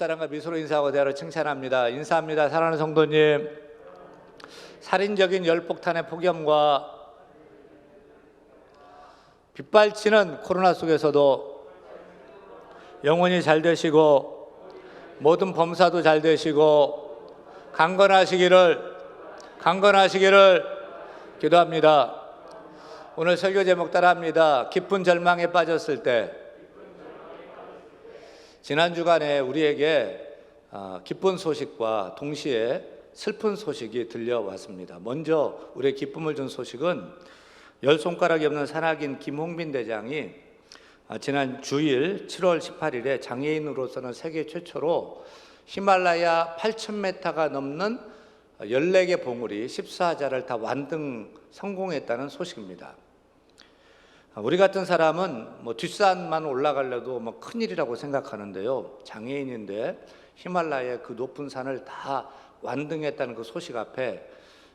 집사람과 미소로 인사하고 대화로 칭찬합니다. 인사합니다. 사랑하는 성도님, 살인적인 열폭탄의 폭염과 빗발치는 코로나 속에서도 영혼이 잘 되시고 모든 범사도 잘 되시고 강건하시기를 기도합니다. 오늘 설교 제목 따라합니다. 깊은 절망에 빠졌을 때. 지난 주간에 우리에게 기쁜 소식과 동시에 슬픈 소식이 들려왔습니다. 먼저 우리의 기쁨을 준 소식은 열 손가락이 없는 산악인 김홍빈 대장이 지난 주일 7월 18일에 장애인으로서는 세계 최초로 히말라야 8,000m가 넘는 14개 봉우리 14자를 다 완등 성공했다는 소식입니다. 우리 같은 사람은 뒷산만 올라가려도 큰일이라고 생각하는데요, 장애인인데 히말라야의 그 높은 산을 다 완등했다는 그 소식 앞에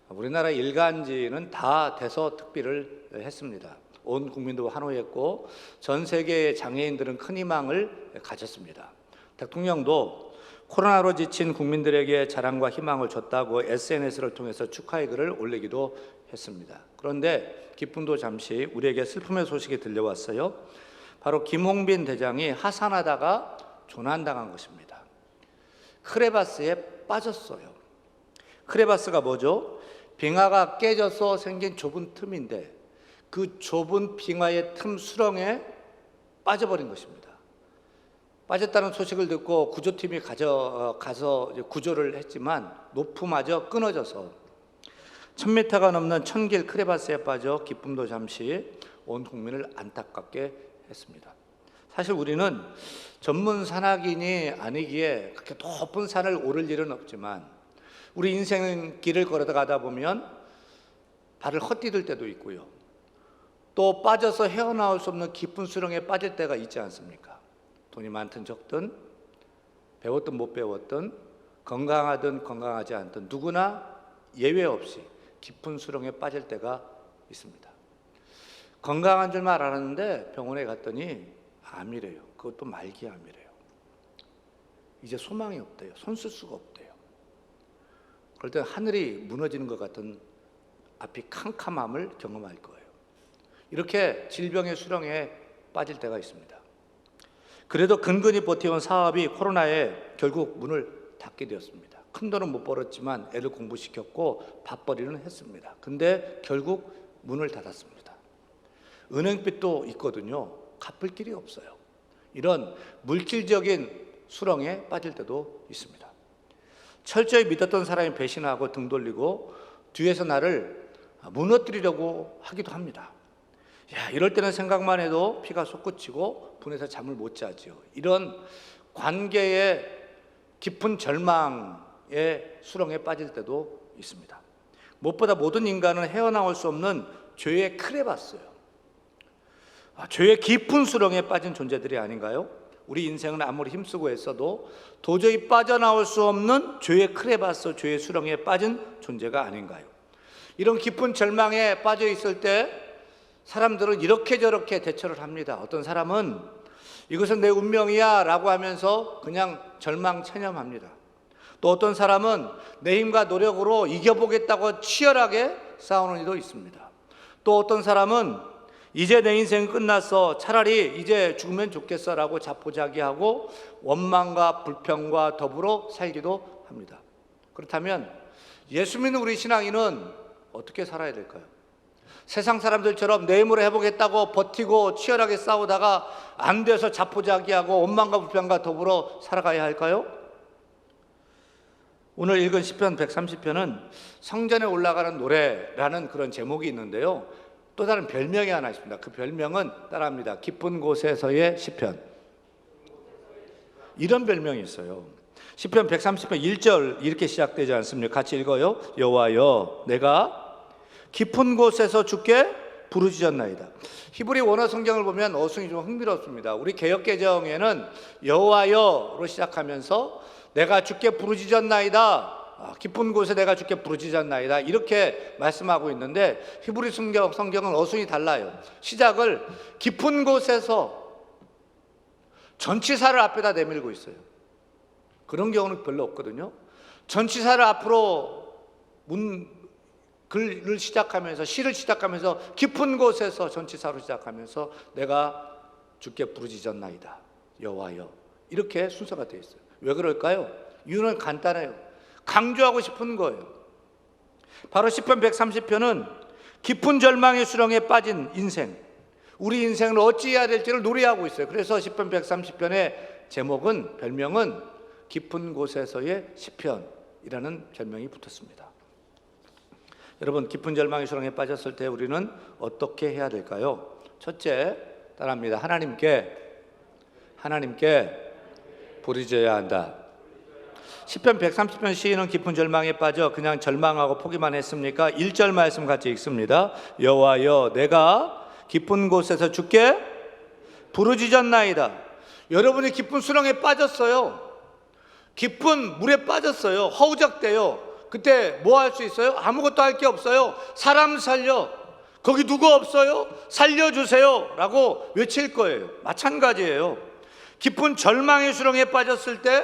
우리나라 일간지는 다 대서특필을 했습니다. 온 국민도 환호했고 전 세계의 장애인들은 큰 희망을 가졌습니다. 대통령도 코로나로 지친 국민들에게 자랑과 희망을 줬다고 SNS를 통해서 축하의 글을 올리기도 했습니다. 그런데 기쁨도 잠시 우리에게 슬픔의 소식이 들려왔어요. 바로 김홍빈 대장이 하산하다가 조난당한 것입니다. 크레바스에 빠졌어요. 크레바스가 뭐죠? 빙하가 깨져서 생긴 좁은 틈인데 그 좁은 빙하의 틈 수렁에 빠져버린 것입니다. 빠졌다는 소식을 듣고 구조팀이 가서 구조를 했지만 높음마저 끊어져서 1000m가 넘는 천길 크레바스에 빠져 기쁨도 잠시 온 국민을 안타깝게 했습니다. 사실 우리는 전문 산악인이 아니기에 그렇게 높은 산을 오를 일은 없지만 우리 인생 길을 걸어가다 보면 발을 헛디딜 때도 있고요, 또 빠져서 헤어나올 수 없는 깊은 수렁에 빠질 때가 있지 않습니까? 돈이 많든 적든, 배웠든 못 배웠든, 건강하든 건강하지 않든 누구나 예외 없이 깊은 수렁에 빠질 때가 있습니다. 건강한 줄만 알았는데 병원에 갔더니 암이래요. 그것도 말기암이래요. 이제 소망이 없대요. 손 쓸 수가 없대요. 그럴 때 하늘이 무너지는 것 같은 앞이 캄캄함을 경험할 거예요. 이렇게 질병의 수렁에 빠질 때가 있습니다. 그래도 근근히 버텨온 사업이 코로나에 결국 문을 닫게 되었습니다. 큰 돈은 못 벌었지만 애를 공부시켰고 밥벌이는 했습니다. 근데 결국 문을 닫았습니다. 은행빚도 있거든요. 갚을 길이 없어요. 이런 물질적인 수렁에 빠질 때도 있습니다. 철저히 믿었던 사람이 배신하고 등 돌리고 뒤에서 나를 무너뜨리려고 하기도 합니다. 이럴 때는 생각만 해도 피가 솟구치고 분해서 잠을 못 자죠. 이런 관계의 깊은 절망의 수렁에 빠질 때도 있습니다. 무엇보다 모든 인간은 헤어나올 수 없는 죄의 틀에 봤어요. 죄의 깊은 수렁에 빠진 존재들이 아닌가요? 우리 인생은 아무리 힘쓰고 애써도 도저히 빠져나올 수 없는 죄의 크레바스, 죄의 수렁에 빠진 존재가 아닌가요? 이런 깊은 절망에 빠져 있을 때 사람들은 이렇게 저렇게 대처를 합니다. 어떤 사람은 이것은 내 운명이야 라고 하면서 그냥 절망 체념합니다. 또 어떤 사람은 내 힘과 노력으로 이겨보겠다고 치열하게 싸우는 이도 있습니다. 또 어떤 사람은 이제 내 인생이 끝났어, 차라리 이제 죽으면 좋겠어 라고 자포자기하고 원망과 불평과 더불어 살기도 합니다. 그렇다면 예수 믿는 우리 신앙인은 어떻게 살아야 될까요? 세상 사람들처럼 내 힘으로 해보겠다고 버티고 치열하게 싸우다가 안 돼서 자포자기하고 원망과 불평과 더불어 살아가야 할까요? 오늘 읽은 시편 130편은 성전에 올라가는 노래라는 그런 제목이 있는데요, 또 다른 별명이 하나 있습니다. 그 별명은 따라합니다. 깊은 곳에서의 시편. 이런 별명이 있어요. 시편 130편 1절 이렇게 시작되지 않습니까? 같이 읽어요. 여호와여, 내가 깊은 곳에서 주께 부르짖었나이다. 히브리 원어 성경을 보면 어순이 좀 흥미롭습니다. 우리 개역개정에는 여호와여로 시작하면서 내가 주께 부르짖었나이다, 깊은 곳에 내가 주께 부르짖었나이다 이렇게 말씀하고 있는데 히브리 성경은 어순이 달라요. 시작을 깊은 곳에서 전치사를 앞에다 내밀고 있어요. 그런 경우는 별로 없거든요. 전치사를 앞으로 글을 시작하면서, 시를 시작하면서 깊은 곳에서 전치사로 시작하면서 내가 주께 부르짖었나이다 여호와여, 이렇게 순서가 되어 있어요. 왜 그럴까요? 이유는 간단해요. 강조하고 싶은 거예요. 바로 시편 130편은 깊은 절망의 수렁에 빠진 인생, 우리 인생을 어찌해야 될지를 노래하고 있어요. 그래서 시편 130편의 제목은, 별명은 깊은 곳에서의 시편이라는 별명이 붙었습니다. 여러분, 깊은 절망의 수렁에 빠졌을 때 우리는 어떻게 해야 될까요? 첫째, 따라합니다. 하나님께 부르짖어야 한다. 시편 130편 시인은 깊은 절망에 빠져 그냥 절망하고 포기만 했습니까? 1절 말씀 같이 읽습니다. 여호와여, 내가 깊은 곳에서 주께 부르짖었나이다. 여러분이 깊은 수렁에 빠졌어요. 깊은 물에 빠졌어요. 허우적대요. 그때 뭐 할 수 있어요? 아무것도 할 게 없어요. 사람 살려, 거기 누구 없어요? 살려주세요 라고 외칠 거예요. 마찬가지예요. 깊은 절망의 수렁에 빠졌을 때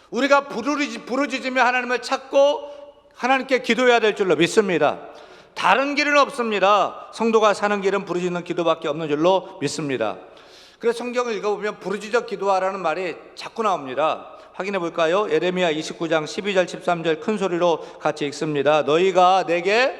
우리가 부르짖으며 하나님을 찾고 하나님께 기도해야 될 줄로 믿습니다. 다른 길은 없습니다. 성도가 사는 길은 부르짖는 기도밖에 없는 줄로 믿습니다. 그래서 성경을 읽어보면 부르짖어 기도하라는 말이 자꾸 나옵니다. 확인해 볼까요? 예레미야 29장 12절 13절 큰 소리로 같이 읽습니다. 너희가 내게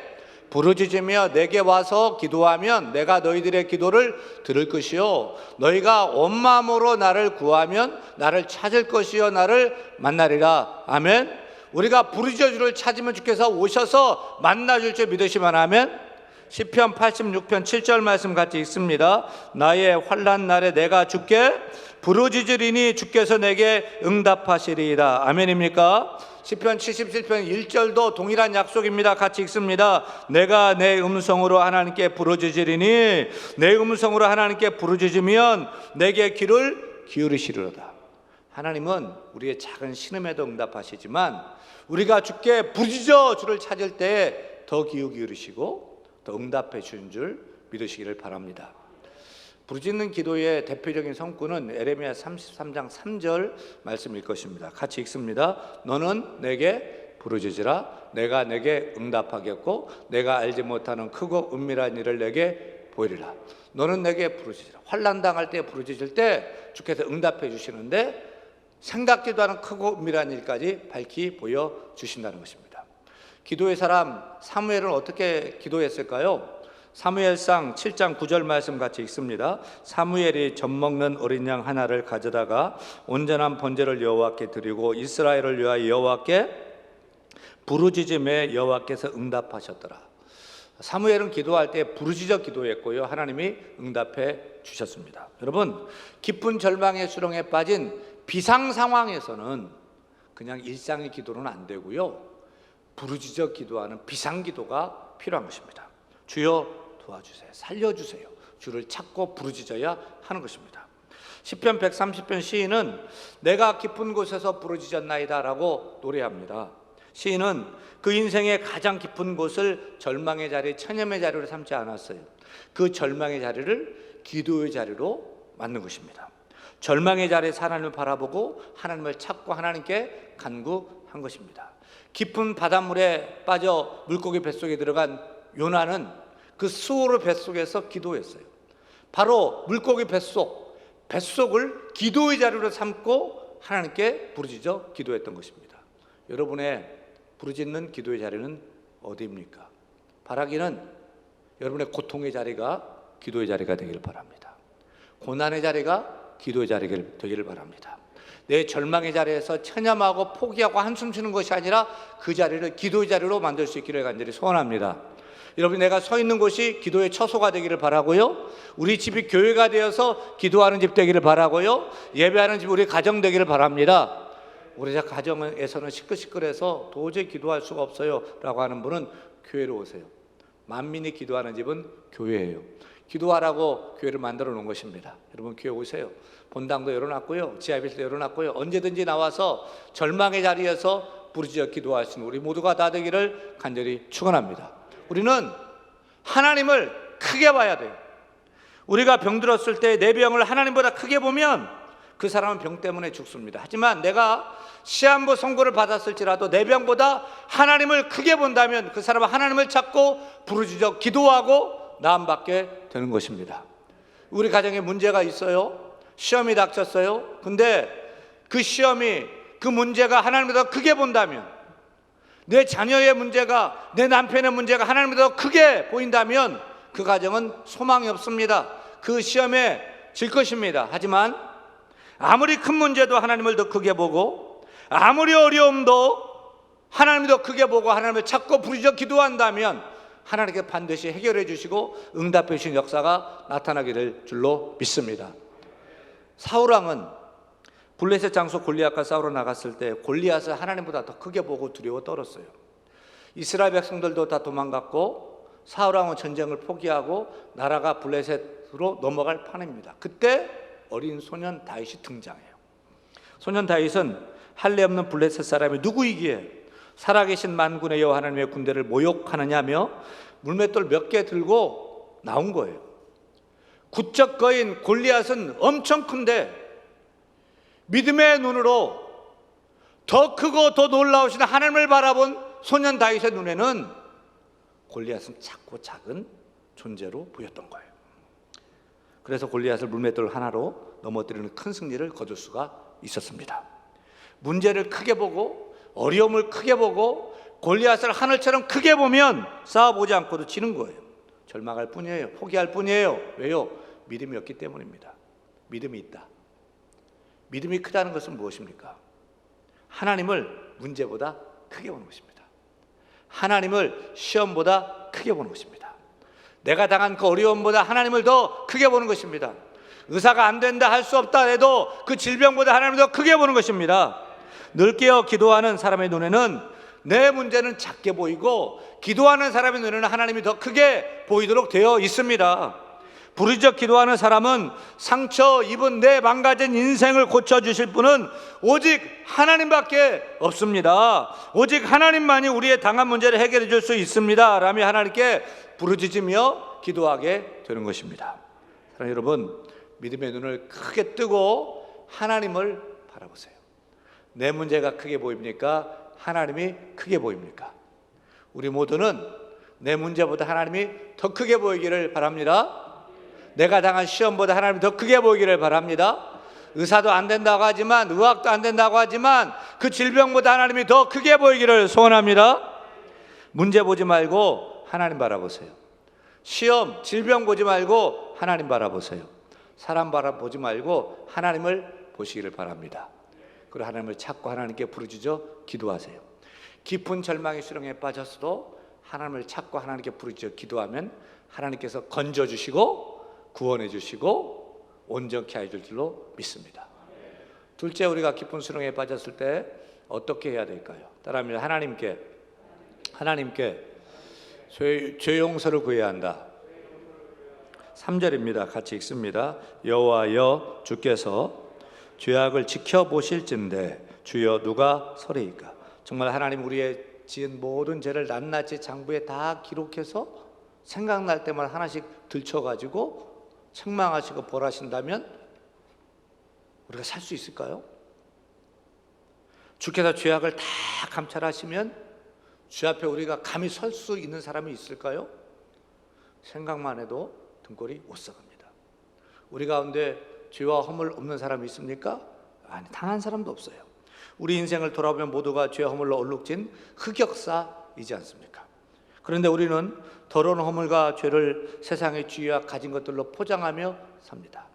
부르짖으며 내게 와서 기도하면 내가 너희들의 기도를 들을 것이요, 너희가 온 마음으로 나를 구하면 나를 찾을 것이요 나를 만나리라. 아멘. 우리가 부르짖어 주를 찾으면 주께서 오셔서 만나줄 줄 믿으시면 아멘. 시편 86편 7절 말씀 같이 읽습니다. 나의 환난 날에 내가 주께 부르짖으리니 주께서 내게 응답하시리이다. 아멘입니까? 시편 77편 1절도 동일한 약속입니다. 같이 읽습니다. 내가 내 음성으로 하나님께 부르짖으리니 내 음성으로 하나님께 부르짖으면 내게 귀를 기울이시리로다. 하나님은 우리의 작은 신음에도 응답하시지만 우리가 주께 부르짖어 주를 찾을 때 더 귀 기울이시고 더 응답해 주는 줄 믿으시기를 바랍니다. 부르짖는 기도의 대표적인 성구는 예레미야 33장 3절 말씀일 것입니다. 같이 읽습니다. 너는 내게 부르짖으라. 내가 내게 응답하겠고 내가 알지 못하는 크고 은밀한 일을 내게 보이리라. 너는 내게 부르짖으라. 환난 당할 때 부르짖을 때 주께서 응답해 주시는데 생각지도 않은 크고 은밀한 일까지 밝히 보여주신다는 것입니다. 기도의 사람 사무엘은 어떻게 기도했을까요? 사무엘상 7장 9절 말씀 같이 읽습니다. 사무엘이 젖먹는 어린 양 하나를 가져다가 온전한 번제를 여호와께 드리고 이스라엘을 위하여 여호와께 부르짖음에 여호와께서 응답하셨더라. 사무엘은 기도할 때 부르짖어 기도했고요, 하나님이 응답해 주셨습니다. 여러분, 깊은 절망의 수렁에 빠진 비상 상황에서는 그냥 일상의 기도는 안 되고요, 부르짖어 기도하는 비상 기도가 필요한 것입니다. 주여 도와주세요, 살려주세요, 주를 찾고 부르짖어야 하는 것입니다. 시편 130편 시인은 내가 깊은 곳에서 부르짖었나이다 라고 노래합니다. 시인은 그 인생의 가장 깊은 곳을 절망의 자리, 천념의 자리로 삼지 않았어요. 그 절망의 자리를 기도의 자리로 만든 것입니다. 절망의 자리에서 하나님을 바라보고 하나님을 찾고 하나님께 간구한 것입니다. 깊은 바닷물에 빠져 물고기 뱃속에 들어간 요나는 그 수어로 뱃속에서 기도했어요. 바로 물고기 뱃속을 기도의 자리로 삼고 하나님께 부르짖어 기도했던 것입니다. 여러분의 부르짖는 기도의 자리는 어디입니까? 바라기는 여러분의 고통의 자리가 기도의 자리가 되기를 바랍니다. 고난의 자리가 기도의 자리가 되기를 바랍니다. 내 절망의 자리에서 체념하고 포기하고 한숨 쉬는 것이 아니라 그 자리를 기도의 자리로 만들 수 있기를 간절히 소원합니다. 여러분, 내가 서 있는 곳이 기도의 처소가 되기를 바라고요, 우리 집이 교회가 되어서 기도하는 집 되기를 바라고요, 예배하는 집 우리 가정 되기를 바랍니다. 우리 가정에서는 시끌시끌해서 도저히 기도할 수가 없어요 라고 하는 분은 교회로 오세요. 만민이 기도하는 집은 교회예요. 기도하라고 교회를 만들어 놓은 것입니다. 여러분, 교회 오세요. 본당도 열어놨고요, 지하빌도 열어놨고요, 언제든지 나와서 절망의 자리에서 부르짖어 기도할 수 있는 우리 모두가 다 되기를 간절히 축원합니다. 우리는 하나님을 크게 봐야 돼요. 우리가 병들었을 때 내 병을 하나님보다 크게 보면 그 사람은 병 때문에 죽습니다. 하지만 내가 시한부 선고를 받았을지라도 내 병보다 하나님을 크게 본다면 그 사람은 하나님을 찾고 부르짖어 기도하고 나음받게 되는 것입니다. 우리 가정에 문제가 있어요. 시험이 닥쳤어요. 근데 그 시험이, 그 문제가 하나님을 더 크게 본다면, 내 자녀의 문제가, 내 남편의 문제가 하나님을 더 크게 보인다면 그 가정은 소망이 없습니다. 그 시험에 질 것입니다. 하지만 아무리 큰 문제도 하나님을 더 크게 보고, 아무리 어려움도 하나님을 더 크게 보고 하나님을 찾고 부르짖어 기도한다면 하나님께 반드시 해결해 주시고 응답해 주신 역사가 나타나게 될 줄로 믿습니다. 사울왕은 블레셋 장수 골리앗과 싸우러 나갔을 때 골리앗을 하나님보다 더 크게 보고 두려워 떨었어요. 이스라엘 백성들도 다 도망갔고 사울왕은 전쟁을 포기하고 나라가 블레셋으로 넘어갈 판입니다. 그때 어린 소년 다윗이 등장해요. 소년 다윗은 할례 없는 블레셋 사람이 누구이기에 살아계신 만군의 여호와 하나님의 군대를 모욕하느냐며 물맷돌 몇 개 들고 나온 거예요. 굿적거인 골리앗은 엄청 큰데 믿음의 눈으로 더 크고 더 놀라우신 하나님을 바라본 소년 다윗의 눈에는 골리앗은 작고 작은 존재로 보였던 거예요. 그래서 골리앗을 물맷돌 하나로 넘어뜨리는 큰 승리를 거둘 수가 있었습니다. 문제를 크게 보고 어려움을 크게 보고 골리앗을 하늘처럼 크게 보면 싸워보지 않고도 지는 거예요. 절망할 뿐이에요. 포기할 뿐이에요. 왜요? 믿음이 없기 때문입니다. 믿음이 있다. 믿음이 크다는 것은 무엇입니까? 하나님을 문제보다 크게 보는 것입니다. 하나님을 시험보다 크게 보는 것입니다. 내가 당한 그 어려움보다 하나님을 더 크게 보는 것입니다. 의사가 안 된다, 할 수 없다 해도 그 질병보다 하나님을 더 크게 보는 것입니다. 늘 깨어 기도하는 사람의 눈에는 내 문제는 작게 보이고 기도하는 사람의 눈에는 하나님이 더 크게 보이도록 되어 있습니다. 부르짖어 기도하는 사람은 상처 입은 내 망가진 인생을 고쳐주실 분은 오직 하나님밖에 없습니다. 오직 하나님만이 우리의 당한 문제를 해결해 줄 수 있습니다 라며 하나님께 부르짖으며 기도하게 되는 것입니다. 사랑하는 여러분, 믿음의 눈을 크게 뜨고 하나님을 바라보세요. 내 문제가 크게 보입니까? 하나님이 크게 보입니까? 우리 모두는 내 문제보다 하나님이 더 크게 보이기를 바랍니다. 내가 당한 시험보다 하나님이 더 크게 보이기를 바랍니다. 의사도 안 된다고 하지만, 의학도 안 된다고 하지만 그 질병보다 하나님이 더 크게 보이기를 소원합니다. 문제 보지 말고 하나님 바라보세요. 시험, 질병 보지 말고 하나님 바라보세요. 사람 바라보지 말고 하나님을 보시기를 바랍니다. 그리고 하나님을 찾고 하나님께 부르짖어 기도하세요. 깊은 절망의 수렁에 빠졌어도 하나님을 찾고 하나님께 부르짖어 기도하면 하나님께서 건져주시고 구원해 주시고 온전케 해 줄 줄로 믿습니다. 둘째, 우리가 깊은 수렁에 빠졌을 때 어떻게 해야 될까요? 따라합니다. 하나님께 죄 용서를 구해야 한다. 3절입니다. 같이 읽습니다. 여호와여 주께서 죄악을 지켜보실진대 주여 누가 서리이까. 정말 하나님 우리의 지은 모든 죄를 낱낱이 장부에 다 기록해서 생각날 때마다 하나씩 들춰가지고 책망하시고 벌하신다면 우리가 살 수 있을까요? 주께서 죄악을 다 감찰하시면 주 앞에 우리가 감히 설 수 있는 사람이 있을까요? 생각만 해도 등골이 오싹합니다. 우리 가운데 죄와 허물 없는 사람이 있습니까? 아니, 당한 사람도 없어요. 우리 인생을 돌아보면 모두가 죄와 허물로 얼룩진 흑역사이지 않습니까? 그런데 우리는 더러운 허물과 죄를 세상의 쥐와 가진 것들로 포장하며 삽니다.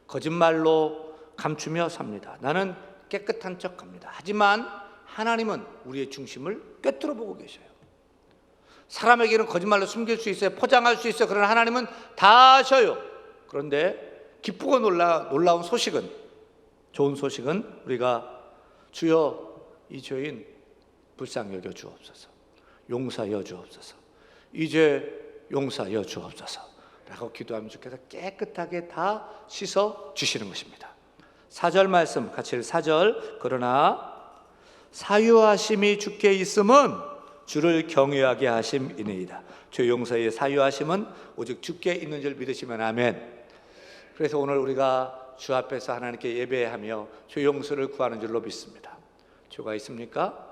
거짓말로 감추며 삽니다. 나는 깨끗한 척합니다. 하지만 하나님은 우리의 중심을 꿰뚫어 보고 계셔요. 사람에게는 거짓말로 숨길 수 있어요. 포장할 수 있어요. 그러나 하나님은 다 아셔요. 그런데 기쁘고 놀라운 소식은, 좋은 소식은 우리가 주여 이 죄인 불쌍히 여겨 주옵소서, 용서하여 주옵소서, 이 죄 용서하여 주옵소서 라고 기도하면 주께서 깨끗하게 다 씻어 주시는 것입니다. 4절 말씀 같이 4절. 그러나 사유하심이 주께 있음은 주를 경외하게 하심이니이다. 죄 용서의 사유하심은 오직 주께 있는 줄 믿으시면 아멘. 그래서 오늘 우리가 주 앞에서 하나님께 예배하며 죄 용서를 구하는 줄로 믿습니다. 죄가 있습니까?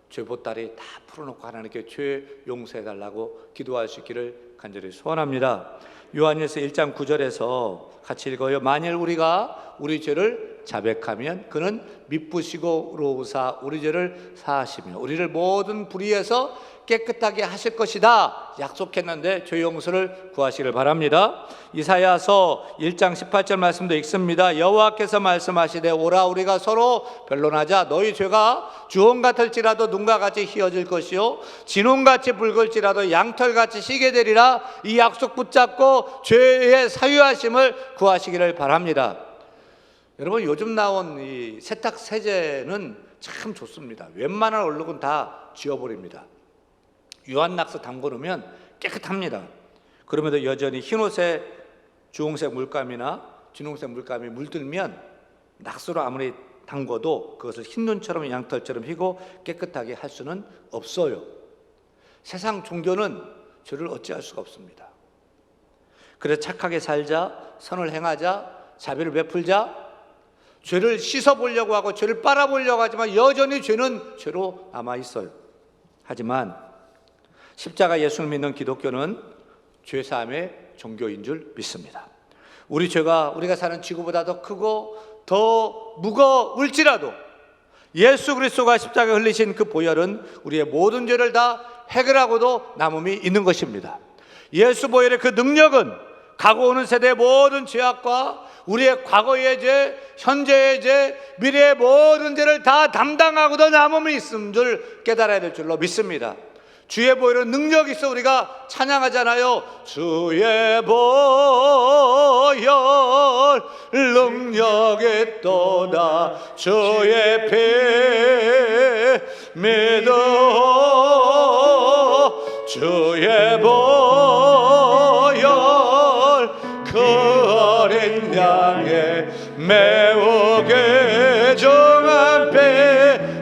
죄 보따리 다 풀어놓고 하나님께 죄 용서해달라고 기도할 수 있기를 간절히 소원합니다. 요한일서 1장 9절에서 같이 읽어요. 만일 우리가 우리 죄를 자백하면 그는 미쁘시고 의로우사 우리 죄를 사하시며 우리를 모든 불의에서 깨끗하게 하실 것이다 약속했는데 죄 용서를 구하시기를 바랍니다. 이사야서 1장 18절 말씀도 읽습니다. 여호와께서 말씀하시되 오라 우리가 서로 변론하자. 너희 죄가 주홍 같을지라도 눈과 같이 희어질 것이요 진홍같이 붉을지라도 양털같이 시게 되리라. 이 약속 붙잡고 죄의 사유하심을 구하시기를 바랍니다. 여러분, 요즘 나온 이 세탁 세제는 참 좋습니다. 웬만한 얼룩은 다 지워버립니다. 유한낙스 담궈놓으면 깨끗합니다. 그럼에도 여전히 흰옷에 주홍색 물감이나 진홍색 물감이 물들면 낙스로 아무리 담궈도 그것을 흰 눈처럼 양털처럼 희고 깨끗하게 할 수는 없어요. 세상 종교는 죄를 어찌할 수가 없습니다. 그래서 착하게 살자, 선을 행하자, 자비를 베풀자, 죄를 씻어보려고 하고 죄를 빨아보려고 하지만 여전히 죄는 죄로 남아있어요. 하지만 십자가 예수를 믿는 기독교는 죄사함의 종교인 줄 믿습니다. 우리 죄가 우리가 사는 지구보다 더 크고 더 무거울지라도 예수 그리스도가 십자가에 흘리신 그 보혈은 우리의 모든 죄를 다 해결하고도 남음이 있는 것입니다. 예수 보혈의 그 능력은 가고 오는 세대의 모든 죄악과 우리의 과거의 죄, 현재의 죄, 미래의 모든 죄를 다 담당하고도 남음이 있음 줄 깨달아야 될 줄로 믿습니다. 주의 보혈은 능력이 있어 우리가 찬양하잖아요. 주의 보혈 능력이 또다 주의 피 믿어 주의 보혈 그 어린 양의 매우 귀중한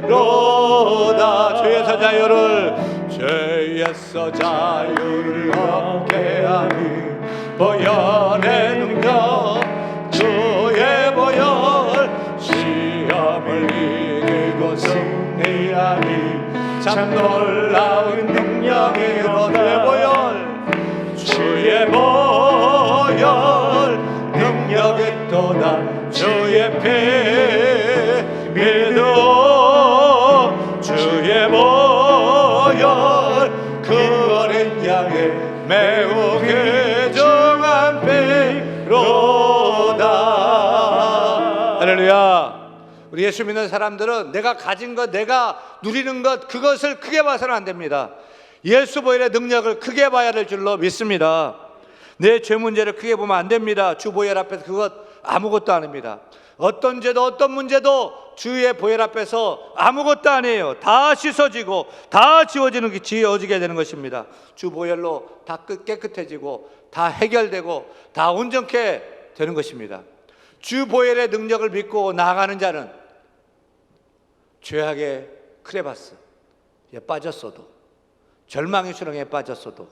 피로다. 죄에서 자유를 죄에서 자유를 얻게 하니 보혈의 능력 주의 보혈 시험을 이기고 승리하니 참 놀라운 능력이로 내 보혈 주의 보혈 능력이 또다 주의 피 믿어 주의 보혈 그 어린 양의 매우 귀중한 피로다. 할렐루야. 우리 예수 믿는 사람들은 내가 가진 것, 내가 누리는 것, 그것을 크게 봐서는 안 됩니다. 예수 보혈의 능력을 크게 봐야 될 줄로 믿습니다. 내 죄 문제를 크게 보면 안 됩니다. 주 보혈 앞에서 그것 아무것도 아닙니다. 어떤 죄도 어떤 문제도 주의 보혈 앞에서 아무것도 아니에요. 다 씻어지고 다 지워지게 되는 것입니다. 주 보혈로 다 깨끗해지고 다 해결되고 다 온전케 되는 것입니다. 주 보혈의 능력을 믿고 나아가는 자는 죄악의 크레바스에 빠졌어도 절망의 수렁에 빠졌어도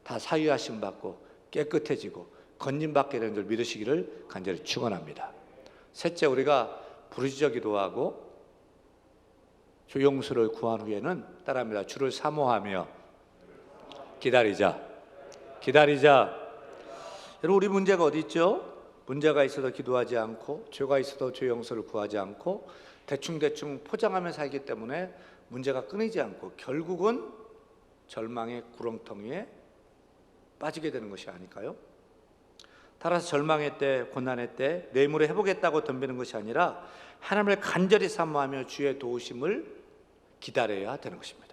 다 사유하심 받고 깨끗해지고 건진받게 되는 줄 믿으시기를 간절히 축원합니다. 셋째, 우리가 부르짖어 기도하고 죄 용서를 구한 후에는 따라합니다. 주를 사모하며 기다리자. 여러분, 우리 문제가 어디 있죠? 문제가 있어도 기도하지 않고 죄가 있어도 죄 용서를 구하지 않고 대충 포장하며 살기 때문에 문제가 끊이지 않고 결국은 절망의 구렁텅이에 빠지게 되는 것이 아닐까요? 따라서 절망의 때, 고난의 때 내 힘으로 해보겠다고 덤비는 것이 아니라 하나님을 간절히 사모하며 주의 도우심을 기다려야 되는 것입니다.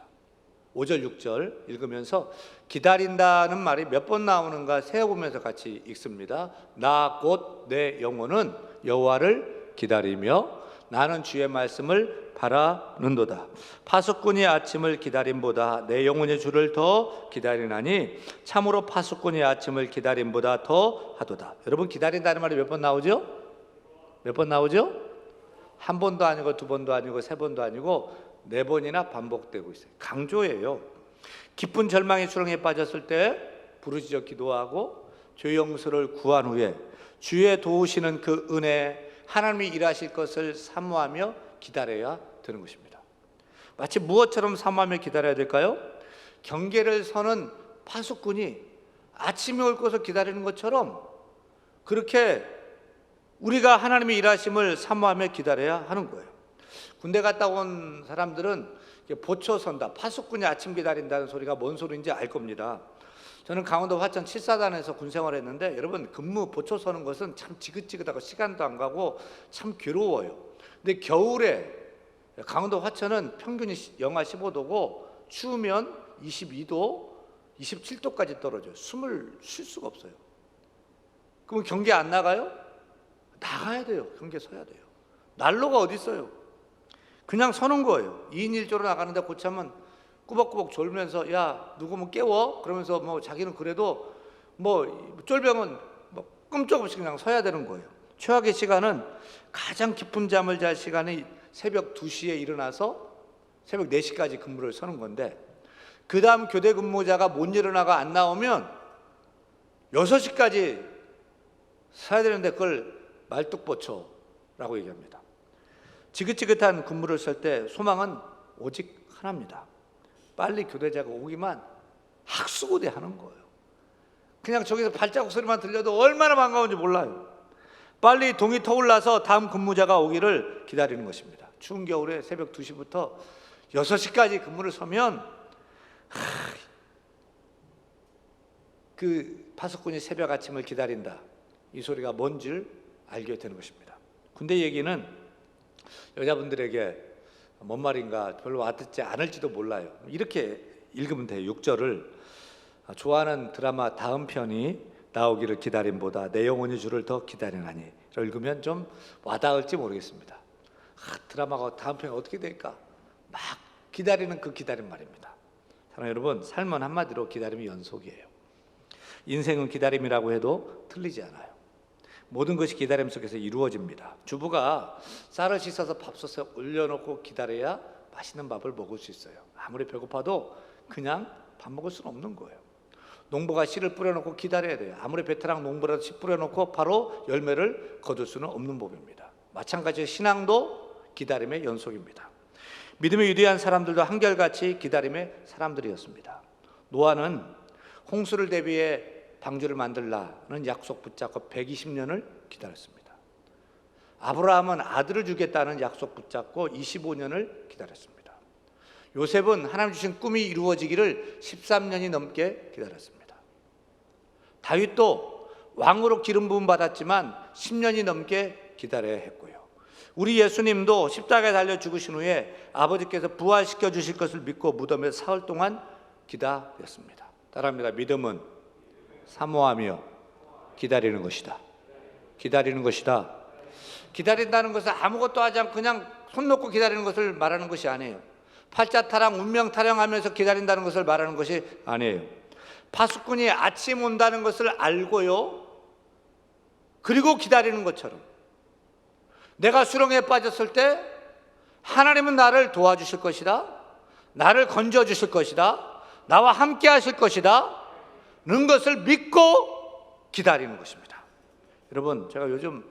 5절 6절 읽으면서 기다린다는 말이 몇 번 나오는가 세어보면서 같이 읽습니다. 나 곧 내 영혼은 여호와를 기다리며 나는 주의 말씀을 바라는도다. 파수꾼이 아침을 기다림보다 내 영혼의 주를 더 기다리나니 참으로 파수꾼이 아침을 기다림보다 더 하도다. 여러분, 기다린다는 말이 몇 번 나오죠? 몇 번 나오죠? 한 번도 아니고 두 번도 아니고 세 번도 아니고 네 번이나 반복되고 있어요. 강조예요. 깊은 절망의 수렁에 빠졌을 때 부르짖어 기도하고 죄 용서를 구한 후에 주의 도우시는 그 은혜, 하나님이 일하실 것을 사모하며 기다려야 되는 것입니다. 마치 무엇처럼 사모하며 기다려야 될까요? 경계를 서는 파수꾼이 아침이 올 것을 기다리는 것처럼 그렇게 우리가 하나님의 일하심을 사모하며 기다려야 하는 거예요. 군대 갔다 온 사람들은 보초 선다, 파수꾼이 아침 기다린다는 소리가 뭔 소리인지 알 겁니다. 저는 강원도 화천 7사단에서 군 생활했는데 여러분, 근무 보초 서는 것은 참 지긋지긋하고 시간도 안 가고 참 괴로워요. 근데 겨울에 강원도 화천은 평균이 영하 15도고 추우면 22도, 27도까지 떨어져요. 숨을 쉴 수가 없어요. 그럼 경계 안 나가요? 나가야 돼요. 경계 서야 돼요. 난로가 어디 있어요? 그냥 서는 거예요. 2인 1조로 나가는데 고참은 꾸벅꾸벅 졸면서 야 누구면 깨워? 그러면서 뭐 자기는 그래도 뭐 쫄병은 뭐 끔찍없이 그냥 서야 되는 거예요. 최악의 시간은 가장 깊은 잠을 잘 시간이 새벽 2시에 일어나서 새벽 4시까지 근무를 서는 건데, 그 다음 교대 근무자가 못 일어나가 안 나오면 6시까지 서야 되는데 그걸 말뚝보초라고 얘기합니다. 지긋지긋한 근무를 쓸 때 소망은 오직 하나입니다. 빨리 교대자가 오기만 학수고대 하는 거예요. 그냥 저기서 발자국 소리만 들려도 얼마나 반가운지 몰라요. 빨리 동이 터올라서 다음 근무자가 오기를 기다리는 것입니다. 추운 겨울에 새벽 2시부터 6시까지 근무를 서면 그 파수꾼이 새벽 아침을 기다린다, 이 소리가 뭔 줄 알게 되는 것입니다. 군대 얘기는 여자분들에게 뭔 말인가 별로 와닿지 않을지도 몰라요. 이렇게 읽으면 돼요. 6절을 좋아하는 드라마 다음 편이 나오기를 기다림보다 내 영혼이 주를 더 기다리나니, 읽으면 좀 와닿을지 모르겠습니다. 드라마가 다음 편이 어떻게 될까 막 기다리는 그 기다림 말입니다. 사랑하는 여러분, 삶은 한마디로 기다림의 연속이에요. 인생은 기다림이라고 해도 틀리지 않아요. 모든 것이 기다림 속에서 이루어집니다. 주부가 쌀을 씻어서 밥솥에 올려놓고 기다려야 맛있는 밥을 먹을 수 있어요. 아무리 배고파도 그냥 밥 먹을 수는 없는 거예요. 농부가 씨를 뿌려놓고 기다려야 돼요. 아무리 베테랑 농부라도 씨 뿌려놓고 바로 열매를 거둘 수는 없는 법입니다. 마찬가지로 신앙도 기다림의 연속입니다. 믿음이 위대한 사람들도 한결같이 기다림의 사람들이었습니다. 노아는 홍수를 대비해 방주를 만들라는 약속 붙잡고 120년을 기다렸습니다. 아브라함은 아들을 주겠다는 약속 붙잡고 25년을 기다렸습니다. 요셉은 하나님 주신 꿈이 이루어지기를 13년이 넘게 기다렸습니다. 다윗도 왕으로 기름 부음 받았지만 10년이 넘게 기다려야 했고요. 우리 예수님도 십자가에 달려 죽으신 후에 아버지께서 부활시켜 주실 것을 믿고 무덤에 사흘 동안 기다렸습니다. 따라합니다. 믿음은 사모하며 기다리는 것이다. 기다리는 것이다. 기다린다는 것은 아무것도 하지 않고 그냥 손 놓고 기다리는 것을 말하는 것이 아니에요. 팔자 타령, 운명 타령하면서 기다린다는 것을 말하는 것이 아니에요. 파수꾼이 아침 온다는 것을 알고요, 그리고 기다리는 것처럼 내가 수렁에 빠졌을 때 하나님은 나를 도와주실 것이다, 나를 건져주실 것이다, 나와 함께 하실 것이다 는 것을 믿고 기다리는 것입니다. 여러분, 제가 요즘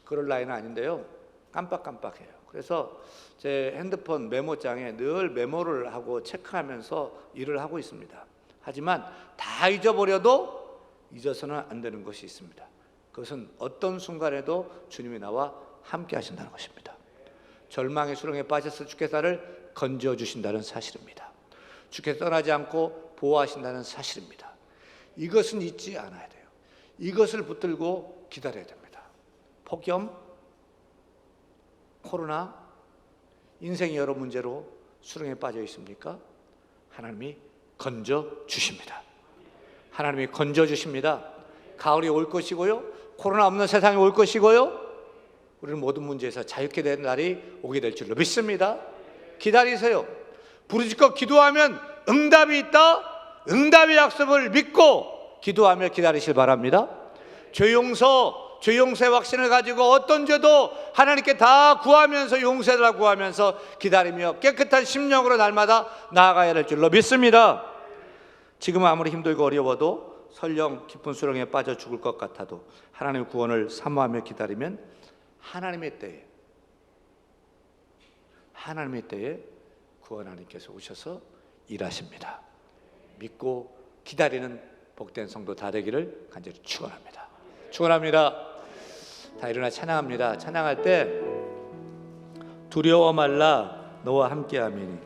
그럴 나이는 아닌데요, 깜빡깜빡해요. 그래서 제 핸드폰 메모장에 늘 메모를 하고 체크하면서 일을 하고 있습니다. 하지만 다 잊어버려도 잊어서는 안 되는 것이 있습니다. 그것은 어떤 순간에도 주님이 나와 함께 하신다는 것입니다. 절망의 수렁에 빠졌을 주께서 나를 건져주신다는 사실입니다. 주께서 떠나지 않고 보호하신다는 사실입니다. 이것은 잊지 않아야 돼요. 이것을 붙들고 기다려야 됩니다. 폭염, 코로나, 인생의 여러 문제로 수렁에 빠져 있습니까? 하나님이 건져주십니다. 하나님이 건져주십니다. 가을이 올 것이고요, 코로나 없는 세상이 올 것이고요, 우리는 모든 문제에서 자유케 되는 날이 오게 될 줄로 믿습니다. 기다리세요. 부르짖고 기도하면 응답이 있다. 응답의 약속을 믿고 기도하며 기다리실 바랍니다. 죄 용서의 확신을 가지고 어떤 죄도 하나님께 다 구하면서 용서를 구하면서 기다리며 깨끗한 심령으로 날마다 나아가야 될 줄로 믿습니다. 지금은 아무리 힘들고 어려워도 설령 깊은 수렁에 빠져 죽을 것 같아도 하나님의 구원을 사모하며 기다리면 하나님의 때에 구원 하나님께서 오셔서 일하십니다. 믿고 기다리는 복된 성도 다 되기를 간절히 축원합니다. 축원합니다. 다 일어나 찬양합니다. 찬양할 때 두려워 말라 너와 함께함이니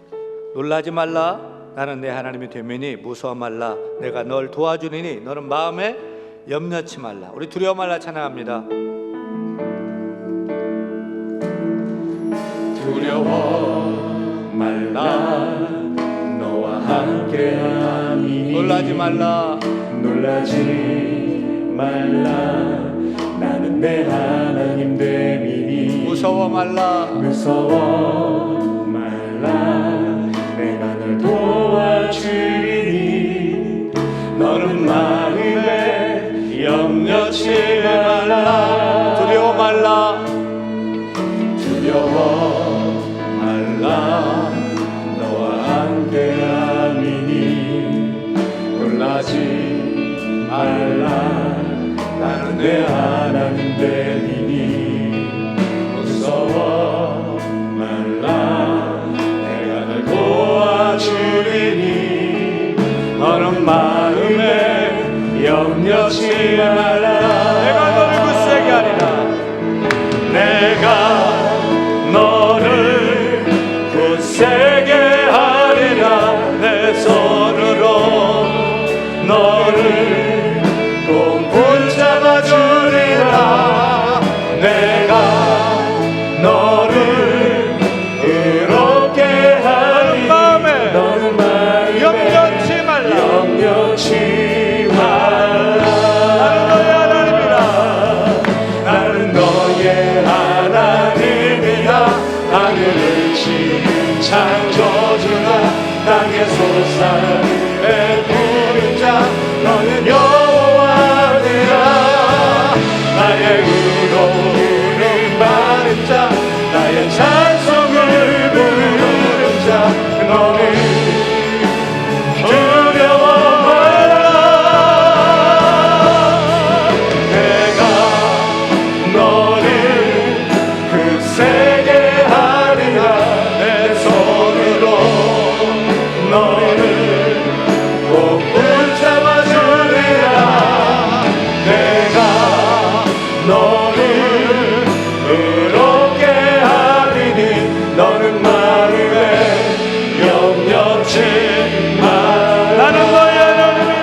놀라지 말라 나는 내 하나님이 되매니 무서워 말라 내가 널 도와주리니 너는 마음에 염려치 말라. 우리 두려워 말라 찬양합니다. 두려워 말라 너와 함께함이니 놀라지 말라 놀라지 말라 나는 내 하나님 됨이니 무서워 말라 무서워 말라 내가 널 도와주리니 너는 마음에 염려치 말라 두려워 말라 두려워 말라 너와 함께함이니 놀라지 말라 나는 내 하나님 됨이니 무서워 말라 내가 널 도와주리니 너는 마음에 염려치 말라 내가 너를 굳세게 하리라 내가 너를 굳세게 하리라 내 손으로 너를 꼭 붙잡아 주리라 내가 너를 의롭게 하리니 너는 마음에 염려치 말라 염려치